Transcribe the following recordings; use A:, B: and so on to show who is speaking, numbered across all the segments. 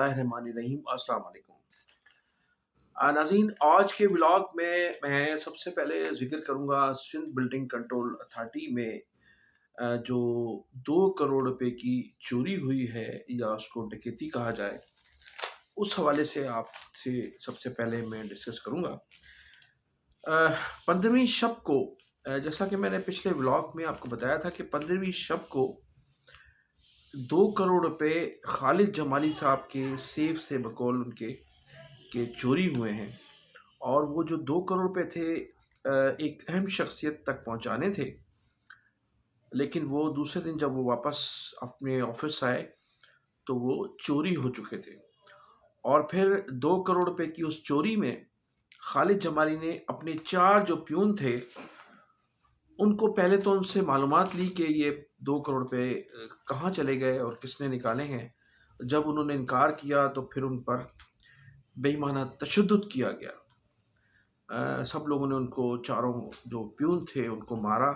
A: बिस्मिल्लाहिर्रहमानिर्रहीम। अस्सलाम वालेकुम। नाज़रीन, आज के व्लॉग में मैं सबसे पहले ज़िक्र करूँगा सिंध बिल्डिंग कंट्रोल अथॉरिटी में जो 2 करोड़ रुपए की चोरी हुई है या उसको डकैती कहा जाए, उस हवाले से आपसे सबसे पहले मैं डिस्कस करूँगा। 15वीं शब को जैसा कि मैंने पिछले व्लॉग में आपको बताया था कि 15वीं शब को 2 करोड़ रुपए खालिद जमाली साहब के सेफ से बकौल उनके के चोरी हुए हैं। और वो जो 2 करोड़ रुपए थे एक अहम शख्सियत तक पहुंचाने थे, लेकिन वो दूसरे दिन जब वो वापस अपने ऑफिस आए तो वो चोरी हो चुके थे। और फिर 2 करोड़ रुपए की उस चोरी में खालिद जमाली ने अपने 4 जो प्यून थे उनको पहले तो उनसे मालूमात ली कि ये 2 करोड़ रुपए कहाँ चले गए और किसने निकाले हैं। जब उन्होंने इनकार किया तो फिर उन पर बेईमाना तशद्दुद किया गया। सब लोगों ने उनको चारों जो प्यून थे उनको मारा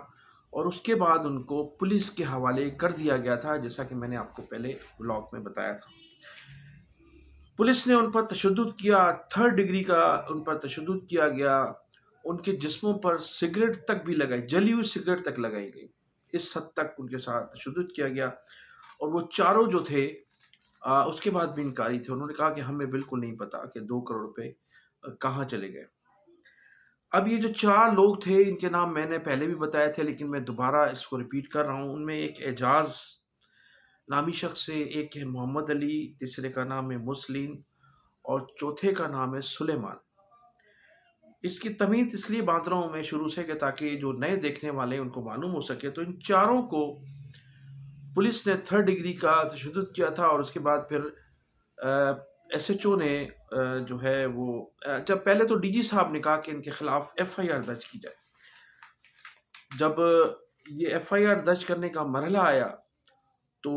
A: और उसके बाद उनको पुलिस के हवाले कर दिया गया था, जैसा कि मैंने आपको पहले व्लॉग में बताया था। पुलिस ने उन पर तशद्दुद किया, 3rd डिग्री का उन पर तशद्दुद किया गया। उनके जिस्मों पर सिगरेट तक भी लगाई, जली हुई सिगरेट तक लगाई गई। इस हद तक उनके साथ तशद्दुद किया गया। और वो चारों जो थे उसके बाद भी इनकारी थे। उन्होंने कहा कि हमें बिल्कुल नहीं पता कि 2 करोड़ रुपए कहाँ चले गए। अब ये जो 4 लोग थे इनके नाम मैंने पहले भी बताए थे, लेकिन मैं दोबारा इसको रिपीट कर रहा हूँ। उनमें एक एजाज़ नामी शख्स है, एक है मोहम्मद अली, तीसरे का नाम है मुस्लिम और चौथे का नाम है सुलेमान। इसकी तमीज़ इसलिए बांध रहा हूँ मैं शुरू से कि ताकि जो नए देखने वाले हैं उनको मालूम हो सके। तो इन चारों को पुलिस ने 3rd डिग्री का तशद्दुद किया था और उसके बाद फिर एसएचओ ने जो है वो जब पहले तो डीजी साहब ने कहा कि इनके खिलाफ एफआईआर दर्ज की जाए। जब ये एफआईआर दर्ज करने का मरहला आया तो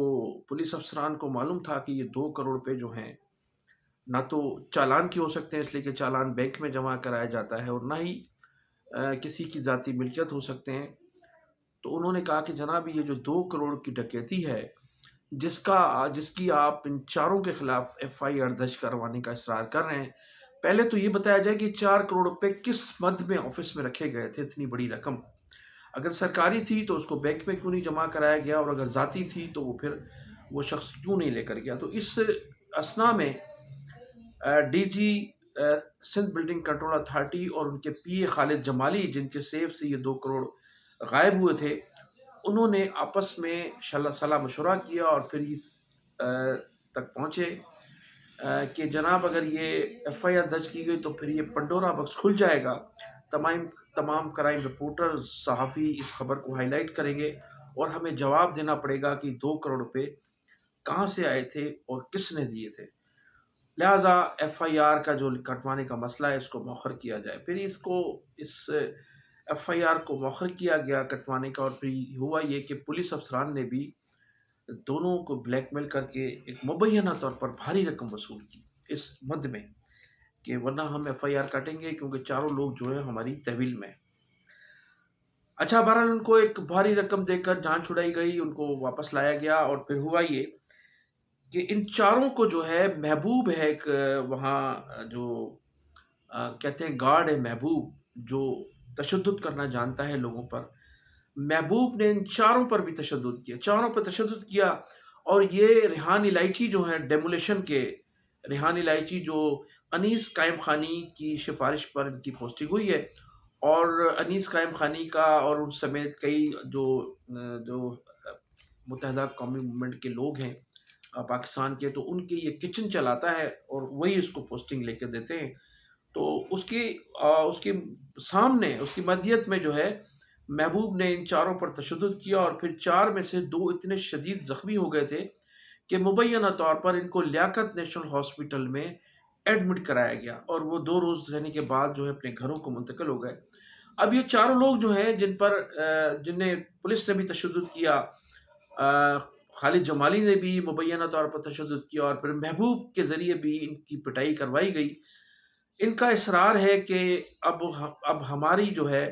A: पुलिस अफसरान को मालूम था कि ये 2 करोड़ रुपए जो हैं ना तो चालान के हो सकते हैं, इसलिए कि चालान बैंक में जमा कराया जाता है, और ना ही किसी की ज़ाती मिल्कियत हो सकते हैं। तो उन्होंने कहा कि जनाब ये जो 2 करोड़ की डकैती है जिसकी आप इन चारों के खिलाफ एफआईआर दर्ज करवाने का इसरार कर रहे हैं, पहले तो ये बताया जाए कि 4 करोड़ रुपए किस मद में ऑफिस में रखे गए थे। इतनी बड़ी रकम अगर सरकारी थी तो उसको बैंक में क्यों नहीं जमा कराया गया, और अगर ज़ाती थी तो वो फिर वो शख्स क्यों नहीं लेकर गया। तो इस असना में DG Sindh building control authority और उनके पीए खालिद जमाली, जिनके सेफ से ये 2 करोड़ गायब हुए थे, उन्होंने आपस में सलाह मशवरा किया और फिर इस तक पहुँचे कि जनाब अगर ये एफआईआर दर्ज की गई तो फिर ये पंडोरा बॉक्स खुल जाएगा। तमाम क्राइम रिपोर्टर्स, सहाफ़ी इस खबर को हाईलाइट करेंगे और हमें जवाब देना पड़ेगा कि 2 करोड़ रुपए कहाँ से आए थे और किसने दिए थे। लिहाजा एफआईआर का जो कटवाने का मसला है इसको मौखर किया जाए। फिर इस एफआईआर को मौखर किया गया कटवाने का, और फिर हुआ ये कि पुलिस अफसरान ने भी दोनों को ब्लैकमेल करके एक मुबैना तौर पर भारी रकम वसूल की इस मद में कि वरना हम एफआईआर काटेंगे, क्योंकि चारों लोग जो है हमारी तहवील में। अच्छा, बहरहाल उनको एक भारी रकम देकर जान छुड़ाई गई, उनको वापस लाया गया। और फिर हुआ ये कि इन चारों को जो है महबूब है एक वहाँ जो कहते हैं गार्ड है महबूब, जो तशद्दुद करना जानता है लोगों पर। महबूब ने इन चारों पर भी तशद्दुद किया, चारों पर तशद्दुद किया। और ये रेहान इलायची जो है डेमोलेशन के, रेहान इलायची जो अनीस कायम खानी की सिफारिश पर इनकी पोस्टिंग हुई है, और अनीस कायम खानी का और उन समेत कई जो जो मुत्तहदा कौमी मूवमेंट के लोग हैं पाकिस्तान के, तो उनके ये किचन चलाता है और वही इसको पोस्टिंग लेके देते हैं। तो उसके सामने, उसकी मदियत में जो है महबूब ने इन चारों पर तशद्दुद किया। और फिर 4 में से 2 इतने शदीद ज़ख्मी हो गए थे कि मुबैना तौर पर इनको लियाकत नेशनल हॉस्पिटल में एडमिट कराया गया, और वो 2 रोज़ रहने के बाद जो है अपने घरों को मुंतकिल हो गए। अब ये चारों लोग जो हैं जिन्हें पुलिस ने भी तशद्दुद किया, खालिद जमाली ने भी मुबैना तौर पर तशद्दुद किया, और फिर महबूब के ज़रिए भी इनकी पिटाई करवाई गई। इनका इसरार है कि अब हमारी जो है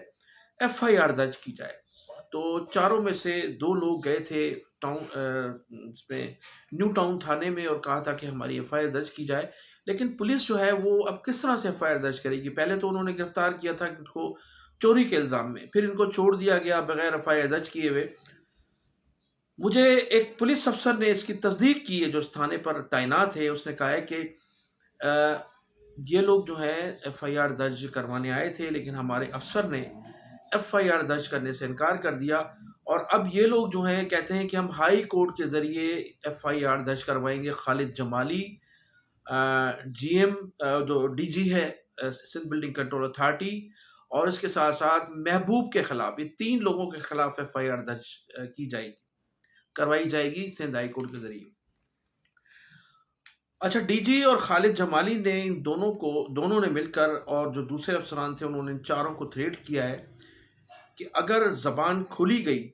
A: एफआईआर दर्ज की जाए। تو چاروں میں سے دو لوگ گئے تھے ٹاؤن اس میں نیو ٹاؤن تھانے میں، اور کہا تھا کہ ہماری ایف آئی آر درج کی جائے، لیکن پولیس جو ہے وہ اب کس طرح سے ایف آئی آر درج کرے گی؟ پہلے تو انہوں نے گرفتار کیا تھا ان کو چوری کے الزام میں، پھر ان کو چھوڑ دیا گیا بغیر ایف آئی آر درج کیے ہوئے۔ مجھے ایک پولیس افسر نے اس کی تصدیق کی ہے جو اس تھانے پر تعینات ہے، اس نے کہا ہے کہ یہ لوگ جو ہیں ایف آئی آر درج کروانے آئے تھے، لیکن ہمارے افسر نے ایف آئی آر درج کرنے سے انکار کر دیا، اور اب یہ لوگ جو ہیں کہتے ہیں کہ ہم ہائی کورٹ کے ذریعے ایف آئی آر درج کروائیں گے خالد جمالی، جی ایم جو ڈی جی ہے سندھ بلڈنگ کنٹرول اتھارٹی، اور اس کے ساتھ ساتھ محبوب کے خلاف، یہ 3 لوگوں کے خلاف ایف آئی آر درج کروائی جائے گی سندھ ہائی کورٹ کے ذریعے۔ اچھا، ڈی جی اور خالد جمالی نے ان دونوں نے مل کر، اور جو دوسرے افسران تھے انہوں نے ان چاروں کو تھریٹ کیا ہے کہ اگر زبان کھلی گئی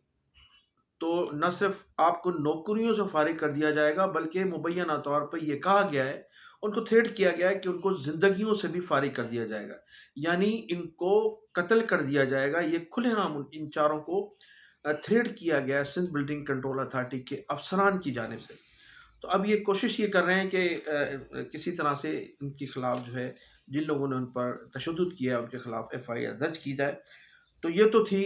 A: تو نہ صرف آپ کو نوکریوں سے فارغ کر دیا جائے گا، بلکہ مبینہ طور پر یہ کہا گیا ہے، ان کو تھریٹ کیا گیا ہے کہ ان کو زندگیوں سے بھی فارغ کر دیا جائے گا، یعنی ان کو قتل کر دیا جائے گا۔ یہ کھلے عام ان چاروں کو تھریٹ کیا گیا ہے سندھ بلڈنگ کنٹرول اتھارٹی کے افسران کی جانب سے۔ تو اب یہ کوشش یہ کر رہے ہیں کہ کسی طرح سے ان کے خلاف جو ہے، جن لوگوں نے ان پر تشدد کیا ہے ان کے خلاف ایف آئی آر درج کی جائے۔ تو یہ تو تھی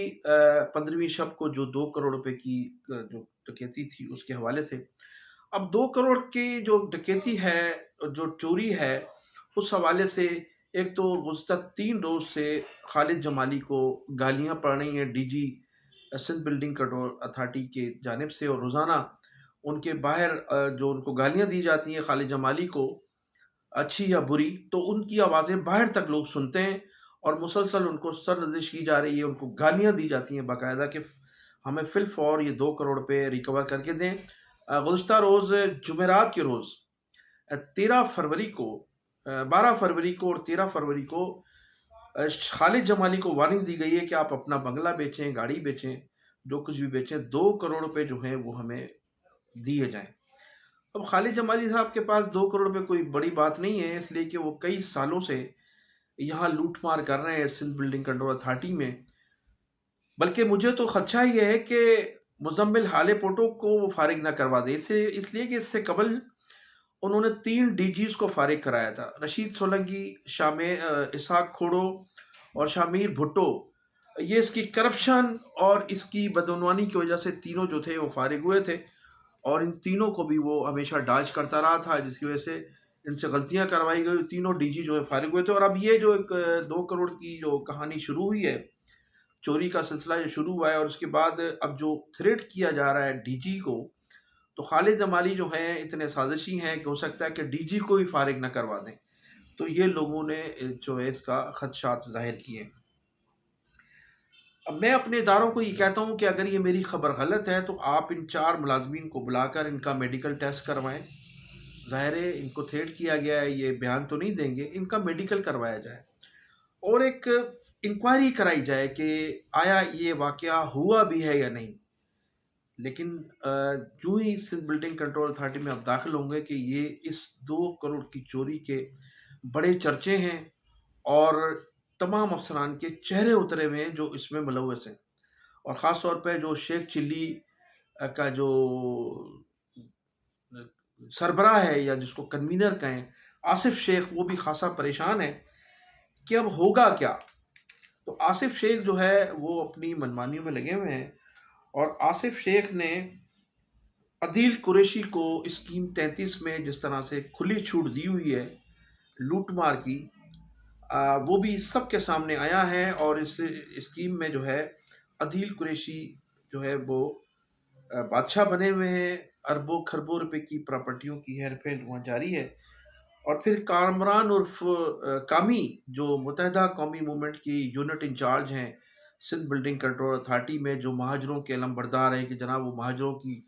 A: 15ویں شب کو جو 2 کروڑ روپے کی جو ڈکیتی تھی اس کے حوالے سے۔ اب 2 کروڑ کی جو ڈکیتی ہے، جو چوری ہے، اس حوالے سے ایک تو گزشتہ 3 روز سے خالد جمالی کو گالیاں پڑ رہی ہیں D G Sindh building control authority کی جانب سے، اور روزانہ ان کے باہر جو ان کو گالیاں دی جاتی ہیں خالد جمالی کو، اچھی یا بری، تو ان کی آوازیں باہر تک لوگ سنتے ہیں، اور مسلسل ان کو سر نزش کی جا رہی ہے، ان کو گالیاں دی جاتی ہیں باقاعدہ کہ ہمیں فی الفور یہ 2 کروڑ روپے ریکور کر کے دیں۔ گزشتہ روز جمعرات کے روز 13 فروری کو 12 فروری کو اور 13 فروری کو خالد جمالی کو وارننگ دی گئی ہے کہ آپ اپنا بنگلہ بیچیں، گاڑی بیچیں، جو کچھ بھی بیچیں، 2 کروڑ روپے جو ہیں وہ ہمیں دیے جائیں۔ اب خالد جمالی صاحب کے پاس 2 کروڑ روپے کوئی بڑی بات نہیں ہے، اس لیے کہ وہ کئی سالوں سے یہاں لوٹ مار کر رہے ہیں سندھ بلڈنگ کنٹرول اتھارٹی میں۔ بلکہ مجھے تو خدشہ یہ ہے کہ مزمل حالے پوٹو کو وہ فارغ نہ کروا دے، اس لیے کہ اس سے قبل انہوں نے 3 ڈی جیز کو فارغ کرایا تھا، رشید سولنگی، اسحاق کھوڑو اور شامیر بھٹو۔ یہ اس کی کرپشن اور اس کی بدعنوانی کی وجہ سے تینوں جو تھے وہ فارغ ہوئے تھے، اور ان تینوں کو بھی وہ ہمیشہ ڈاج کرتا رہا تھا، جس کی وجہ سے ان سے غلطیاں کروائی گئی، تینوں ڈی جی جو ہے فارغ ہوئے تھے۔ اور اب یہ جو ایک 2 کروڑ کی جو کہانی شروع ہوئی ہے، چوری کا سلسلہ جو شروع ہوا ہے، اور اس کے بعد اب جو تھریٹ کیا جا رہا ہے ڈی جی کو، تو خالد جمالی جو ہیں اتنے سازشی ہیں کہ ہو سکتا ہے کہ ڈی جی کو ہی فارغ نہ کروا دیں۔ تو یہ لوگوں نے جو ہے اس کا خدشات ظاہر کیے۔ اب میں اپنے اداروں کو یہ کہتا ہوں کہ اگر یہ میری خبر غلط ہے تو آپ ان 4 ملازمین کو بلا کر ان کا میڈیکل ٹیسٹ کروائیں۔ ظاہر ہے ان کو تھریٹ کیا گیا ہے، یہ بیان تو نہیں دیں گے، ان کا میڈیکل کروایا جائے، اور ایک انکوائری کرائی جائے کہ آیا یہ واقعہ ہوا بھی ہے یا نہیں۔ لیکن جو ہی سندھ بلڈنگ کنٹرول اتھارٹی میں آپ داخل ہوں گے کہ یہ اس 2 کروڑ کی چوری کے بڑے چرچے ہیں، اور تمام افسران کے چہرے اترے ہوئے ہیں جو اس میں ملوث ہیں، اور خاص طور پہ جو شیخ چلی کا جو سربراہ ہے، یا جس کو کنوینر کہیں، آصف شیخ، وہ بھی خاصا پریشان ہے کہ اب ہوگا کیا۔ تو آصف شیخ جو ہے وہ اپنی منمانیوں میں لگے ہوئے ہیں، اور آصف شیخ نے عدیل قریشی کو اسکیم 33 میں جس طرح سے کھلی چھوٹ دی ہوئی ہے لوٹ مار کی، وہ بھی سب کے سامنے آیا ہے، اور اس اسکیم میں جو ہے عدیل قریشی جو ہے وہ بادشاہ بنے ہوئے ہیں، اربوں خربوں روپے کی پراپرٹیوں کی ہیر پھیر وہاں جاری ہے۔ اور پھر کامران عرف کامی جو متحدہ قومی موومنٹ کی یونٹ انچارج ہیں سندھ بلڈنگ کنٹرول اتھارٹی میں، جو مہاجروں کے علم بردار ہیں کہ جناب وہ مہاجروں کی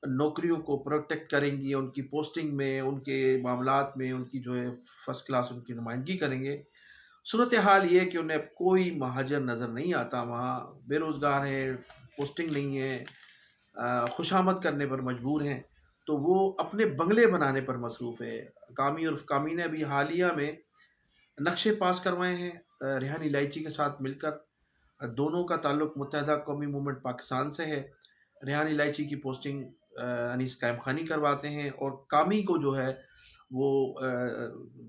A: نوکریوں کو پروٹیکٹ کریں گی، ان کی پوسٹنگ میں، ان کے معاملات میں ان کی جو ہے فرسٹ کلاس ان کی نمائندگی کریں گے۔ صورتحال یہ ہے کہ انہیں کوئی مہاجر نظر نہیں آتا، وہاں بے روزگار ہیں، پوسٹنگ نہیں ہے، خوش آمد کرنے پر مجبور ہیں، تو وہ اپنے بنگلے بنانے پر مصروف ہے۔ کامی عرف کامی نے ابھی حالیہ میں نقشے پاس کروائے ہیں ریحان الائچی کے ساتھ مل کر، दोनों का ताल्लुक मुत्तहदा कौमी मूवमेंट पाकिस्तान से है। रेहान इलायची की पोस्टिंग अनीस कायम खानी करवाते हैं, और कामी को जो है वो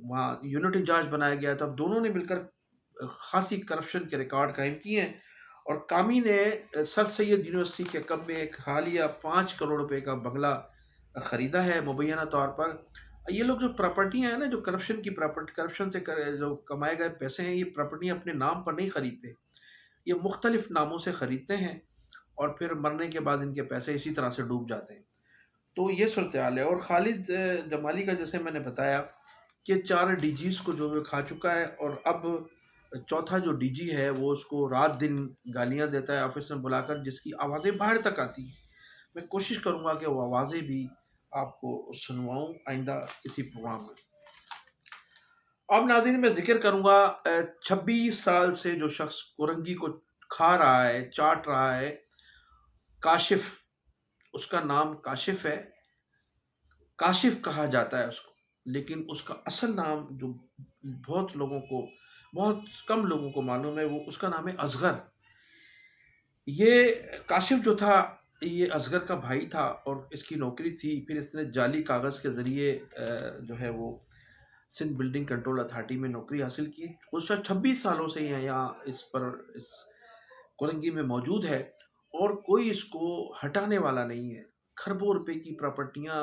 A: वहाँ यूनिट इंचार्ज बनाया गया। तो अब दोनों ने मिलकर खासी करप्शन के रिकॉर्ड कायम किए हैं। और कामी ने सर सैयद यूनिवर्सिटी के कम में एक हालिया 5 करोड़ रुपए का बंगला ख़रीदा है मुबैना तौर पर। ये लोग जो प्रॉपर्टियाँ हैं ना, जो करप्शन की प्रॉपर्टी, करप्शन से जो कमाए गए पैसे हैं, ये प्रॉपर्टियाँ अपने नाम पर नहीं खरीदते, ये मुख्तलिफ नामों से ख़रीदते हैं, और फिर मरने के बाद इनके पैसे इसी तरह से डूब जाते हैं। तो ये सूरत हाल है। और खालिद जमाली का, जैसे मैंने बताया कि 4 डीजीज़ को जो वो खा चुका है, और अब चौथा जो डीजी है वो उसको रात दिन गालियां देता है ऑफिस में बुलाकर, जिसकी आवाज़ें बाहर तक आती हैं। मैं कोशिश करूंगा कि वो आवाज़ें भी आपको सुनवाऊं आइंदा किसी प्रोग्राम में। अब नाज़रीन मैं ज़िक्र करूंगा 26 साल से जो शख्स कुरंगी को खा रहा है, चाट रहा है, काशिफ, उसका नाम काशिफ है। काशिफ कहा जाता है उसको, लेकिन उसका असल नाम जो बहुत कम लोगों को मालूम है, वो उसका नाम है असगर। ये काशिफ जो था, ये असगर का भाई था, और इसकी नौकरी थी। फिर इसने जाली कागज़ के ज़रिए जो है वो सिंध बिल्डिंग कंट्रोल अथॉरिटी में नौकरी हासिल की। उसका 26 सालों से यहाँ इस कोरंगी में मौजूद है, और कोई इसको हटाने वाला नहीं है। खरबों रुपए की प्रॉपर्टियाँ,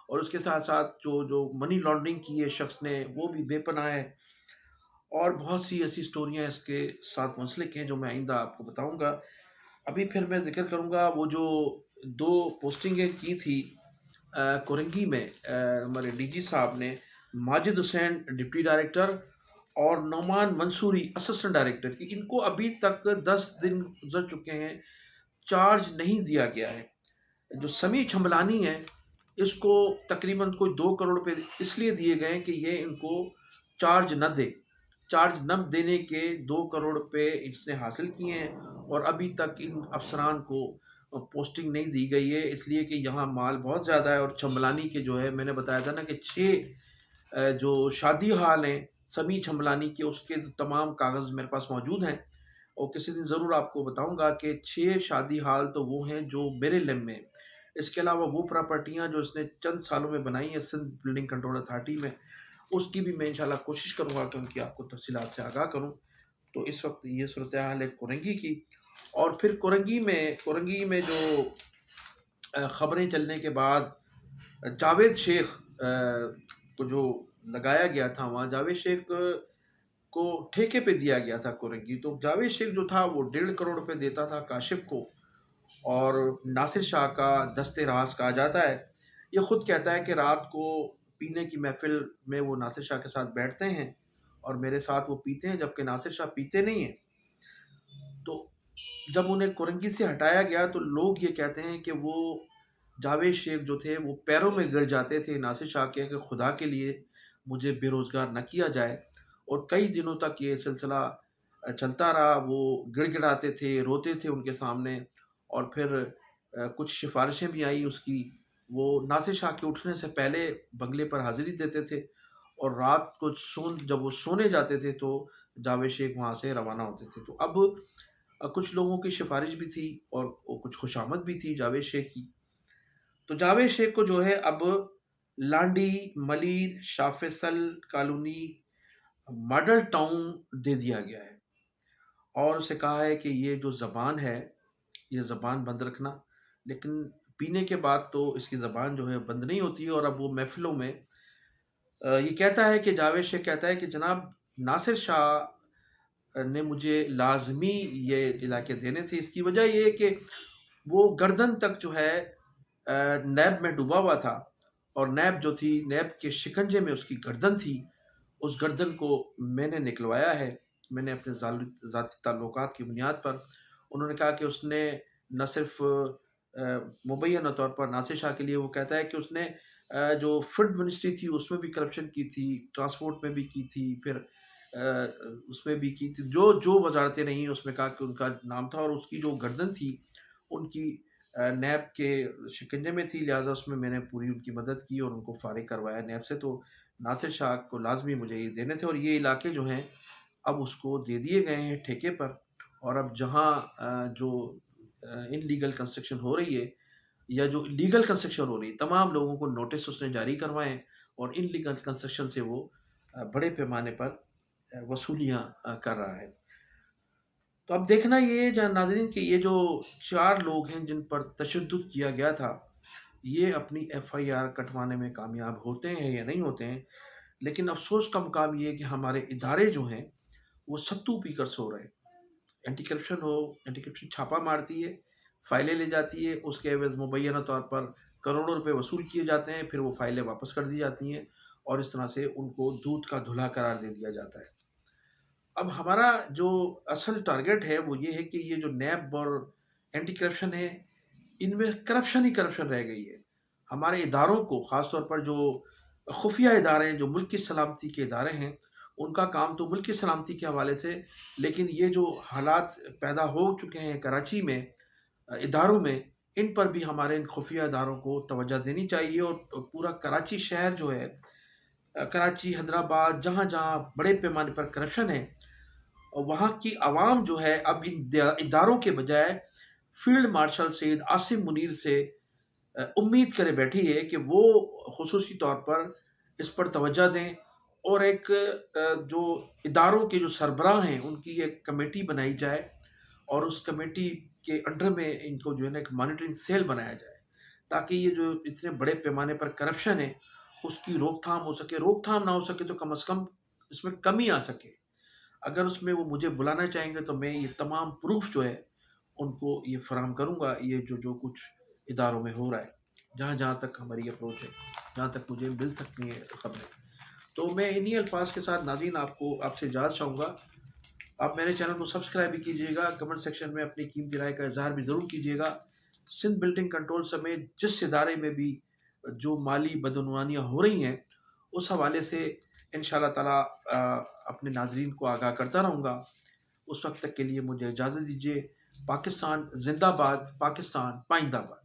A: और उसके साथ साथ जो जो मनी लॉन्ड्रिंग की है शख्स ने, वो भी बेपनाह है। और बहुत सी ऐसी स्टोरियाँ इसके साथ मुंसलिक हैं जो मैं आइंदा आपको बताऊंगा। अभी फिर मैं ज़िक्र करूंगा वो जो 2 पोस्टिंगें की थी कोरंगी में, हमारे डीजी साहब ने, माजिद हुसैन डिप्टी डायरेक्टर और नौमान मंसूरी असिस्टेंट डायरेक्टर की। इनको अभी तक 10 दिन गुजर चुके हैं, चार्ज नहीं दिया गया है। जो समी छमलानी है, इसको तकरीबन कोई 2 करोड़ रुपए इसलिए दिए गए हैं कि ये इनको चार्ज न दे। चार्ज न देने के 2 करोड़ रुपए इसने हासिल किए हैं, और अभी तक इन अफसरान को पोस्टिंग नहीं दी गई है, इसलिए कि यहाँ माल बहुत ज़्यादा है। और छम्बलानी के जो है, मैंने बताया था ना कि 6 जो शादी हाल हैं समी छम्बलानी के, उसके तमाम कागज़ मेरे पास मौजूद हैं, और किसी दिन ज़रूर आपको बताऊंगा कि 6 शादी हाल तो वो हैं जो मेरे लिम में। इसके अलावा वो प्रॉपर्टियाँ जो इसने चंद सालों में बनाई हैं सिंध बिल्डिंग कंट्रोल अथॉरिटी में, उसकी भी मैं इंशाल्लाह कोशिश करूँगा कि उनकी आपको तफसीलात से आगाह करूँ। तो इस वक्त ये सूरत हाल है कोरंगी की। और फिर कोरंगी में जो ख़बरें चलने के बाद जावेद शेख को जो लगाया गया था, वहाँ जावेद शेख को ठेके पे दिया गया था कोरंगी। तो जावेद शेख जो था वो 1.5 करोड़ रुपए देता था काशिफ को, और नासिर शाह का दस्ते राज कहा जाता है। ये ख़ुद कहता है कि रात को पीने की महफिल में वो नासिर शाह के साथ बैठते हैं, और मेरे साथ वो पीते हैं, जबकि नासिर शाह पीते नहीं हैं। तो जब उन्हें कोरंगी से हटाया गया तो लोग ये कहते हैं कि वो जावेद शेख जो थे वो पैरों में गिर जाते थे नासिर शाह के कि खुदा के लिए मुझे बेरोज़गार न किया जाए। और कई दिनों तक ये सिलसिला चलता रहा। वो गिड़गिड़ाते थे, रोते थे उनके सामने, और फिर कुछ सिफारिशें भी आई उसकी। वो नासिर शाह के उठने से पहले बंगले पर हाज़िरी देते थे, और रात को जब वो सोने जाते थे तो जावेद शेख वहाँ से रवाना होते थे। तो अब कुछ लोगों की सिफारिश भी थी, और कुछ खुशामद भी थी जावेद शेख की। तो जावेद शेख को जो है अब Landhi, Malir, Shah Faisal colony, model town दे दिया गया है, और उसे कहा है कि ये जो ज़बान है, ये ज़बान बंद रखना। लेकिन पीने के बाद तो इसकी ज़बान जो है बंद नहीं होती है। और अब वो महफ़िलों में ये कहता है कि जावेद शेख कहता है कि जनाब नासिर शाह ने मुझे लाज़मी ये इलाके देने थे। इसकी वजह ये है कि वो गर्दन तक जो है नैब में डूबा हुआ था, और नैब जो थी, नैब के शिकंजे में उसकी गर्दन थी। उस गर्दन को मैंने निकलवाया है, मैंने अपने ज़ाती ताल्लुकात की बुनियाद पर। उन्होंने कहा कि उसने न सिर्फ मुबैना तौर पर नासिर शाह के लिए, वो कहता है कि उसने जो फूड मिनिस्ट्री थी उसमें भी करप्शन की थी, ट्रांसपोर्ट में भी की थी, फिर उसमें भी की थी, जो जो वजारतें रहीं उसमें कहा कि उनका नाम था। और उसकी जो गर्दन थी उनकी नैब के शिकंजे में थी, लिहाजा उसमें मैंने पूरी उनकी मदद की और उनको फ़ारिग करवाया नैब से। तो नासिर शाह को लाजमी मुझे ये देने थे, और ये इलाके जो हैं अब उसको दे दिए गए हैं ठेके पर। اور اب جہاں جو ان لیگل کنسٹرکشن ہو رہی ہے یا جو لیگل کنسٹرکشن ہو رہی ہے، تمام لوگوں کو نوٹس اس نے جاری کروائے ہیں، اور ان لیگل کنسٹرکشن سے وہ بڑے پیمانے پر وصولیاں کر رہا ہے۔ تو اب دیکھنا یہ ناظرین کہ یہ جو 4 لوگ ہیں جن پر تشدد کیا گیا تھا، یہ اپنی ایف آئی آر کٹوانے میں کامیاب ہوتے ہیں یا نہیں ہوتے ہیں۔ لیکن افسوس کا مقام یہ ہے کہ ہمارے ادارے جو ہیں وہ ستو پی کر سو رہے ہیں۔ اینٹی کرپشن چھاپا مارتی ہے، فائلیں لے جاتی ہے، اس کے عوض مبینہ طور پر کروڑوں روپے وصول کیے جاتے ہیں، پھر وہ فائلیں واپس کر دی جاتی ہیں، اور اس طرح سے ان کو دودھ کا دھلا قرار دے دیا جاتا ہے۔ اب ہمارا جو اصل ٹارگٹ ہے وہ یہ ہے کہ یہ جو نیب اور اینٹی کرپشن ہے، ان میں کرپشن ہی کرپشن رہ گئی ہے۔ ہمارے اداروں کو، خاص طور پر جو خفیہ ادارے ہیں، جو ملک کی سلامتی کے ادارے ہیں، ان کا کام تو ملک کی سلامتی کے حوالے سے، لیکن یہ جو حالات پیدا ہو چکے ہیں کراچی میں اداروں میں، ان پر بھی ہمارے ان خفیہ اداروں کو توجہ دینی چاہیے، اور پورا کراچی شہر جو ہے، کراچی، حیدرآباد، جہاں جہاں بڑے پیمانے پر کرپشن ہے، وہاں کی عوام جو ہے اب ان اداروں کے بجائے فیلڈ مارشل سید عاصم منیر سے امید کرے بیٹھی ہے کہ وہ خصوصی طور پر اس پر توجہ دیں، اور ایک جو اداروں کے جو سربراہ ہیں ان کی ایک کمیٹی بنائی جائے، اور اس کمیٹی کے انڈر میں ان کو جو ہے نا ایک مانیٹرنگ سیل بنایا جائے، تاکہ یہ جو اتنے بڑے پیمانے پر کرپشن ہے اس کی روک تھام ہو سکے۔ روک تھام نہ ہو سکے تو کم از کم اس میں کمی آ سکے۔ اگر اس میں وہ مجھے بلانا چاہیں گے تو میں یہ تمام پروف جو ہے ان کو یہ فراہم کروں گا، یہ جو کچھ اداروں میں ہو رہا ہے، جہاں جہاں تک ہماری اپروچ ہے، جہاں تک مجھے مل سکتی ہیں خبریں۔ تو میں انہی الفاظ کے ساتھ ناظرین آپ سے اجازت چاہوں گا۔ آپ میرے چینل کو سبسکرائب بھی کیجیے گا، کمنٹ سیکشن میں اپنی قیمتی رائے کا اظہار بھی ضرور کیجیے گا۔ سندھ بلڈنگ کنٹرول سمیت جس ادارے میں بھی جو مالی بدعنوانیاں ہو رہی ہیں، اس حوالے سے انشاءاللہ تعالیٰ اپنے ناظرین کو آگاہ کرتا رہوں گا۔ اس وقت تک کے لیے مجھے اجازت دیجیے۔ پاکستان زندہ باد، پاکستان پائندہ باد۔